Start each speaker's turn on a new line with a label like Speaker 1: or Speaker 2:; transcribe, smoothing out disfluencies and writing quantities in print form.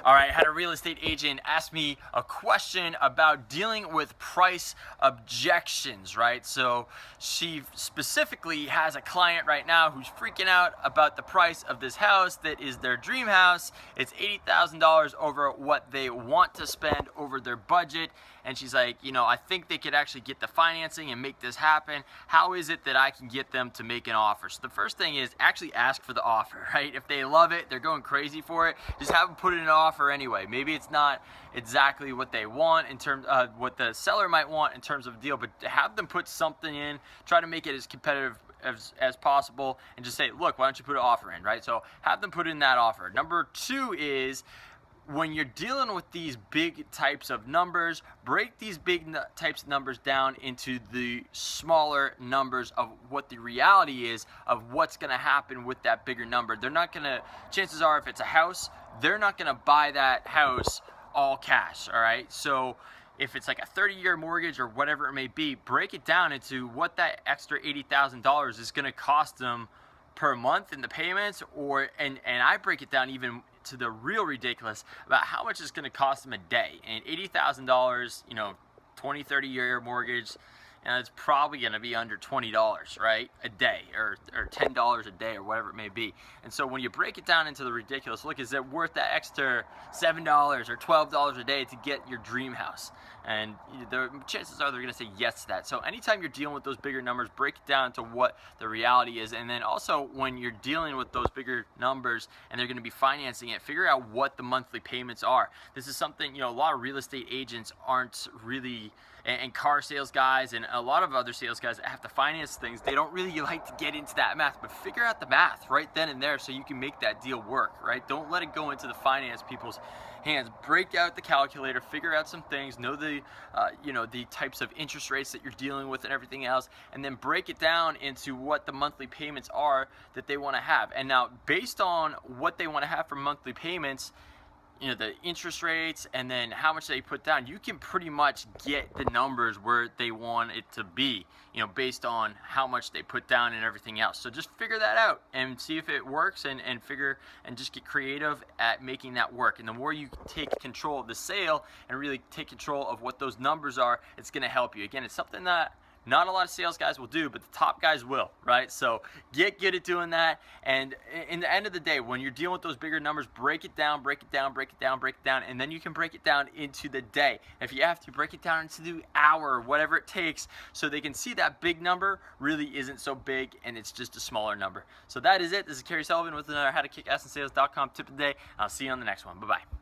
Speaker 1: All right, I had a real estate agent ask me a question about dealing with price objections, right? So she specifically has a client right now who's freaking out about the price of this house that is their dream house. It's $80,000 over what they want to spend over their budget. And she's like, I think they could actually get the financing and make this happen. How is it that I can get them to make an offer? So the first thing is actually ask for the offer, right? If they love it, they're going crazy for it, just have them put in an offer anyway. Maybe it's not exactly what they want in terms of what the seller might want in terms of deal, but have them put something in, try to make it as competitive as possible, and just say, look, why don't you put an offer in, right? So have them put in that offer. Number two is, when you're dealing with these big types of numbers, break these big types of numbers down into the smaller numbers of what the reality is of what's going to happen with that bigger number. They're not going to, chances are if it's a house, they're not going to buy that house all cash, all right? So if it's like a 30-year mortgage or whatever it may be, break it down into what that extra $80,000 is going to cost them per month in the payments, and I break it down even to the real ridiculous about how much it's going to cost them a day. And $80,000, 20, 30-year mortgage, and it's probably going to be under $20, right, a day, or $10 a day, or whatever it may be. And so when you break it down into the ridiculous, look, is it worth that extra $7 or $12 a day to get your dream house? And the chances are they're going to say yes to that. So anytime you're dealing with those bigger numbers, break it down to what the reality is. And then also when you're dealing with those bigger numbers and they're going to be financing it, figure out what the monthly payments are. This is something, a lot of real estate agents aren't really, and car sales guys and a lot of other sales guys that have to finance things, they don't really like to get into that math, but figure out the math right then and there so you can make that deal work, right? Don't let it go into the finance people's hands. Break out the calculator, figure out some things, know the the types of interest rates that you're dealing with and everything else, and then break it down into what the monthly payments are that they want to have. And now based on what they want to have for monthly payments, the interest rates and then how much they put down, you can pretty much get the numbers where they want it to be, based on how much they put down and everything else. So just figure that out and see if it works, and just get creative at making that work. And the more you take control of the sale and really take control of what those numbers are, it's going to help you. Again, it's something that not a lot of sales guys will do, but the top guys will, right? So get good at doing that. And in the end of the day, when you're dealing with those bigger numbers, break it down, and then you can break it down into the day. If you have to, break it down into the hour, whatever it takes, so they can see that big number really isn't so big and it's just a smaller number. So that is it. This is Kerry Sullivan with another howtokickassensales.com tip of the day. I'll see you on the next one. Bye-bye.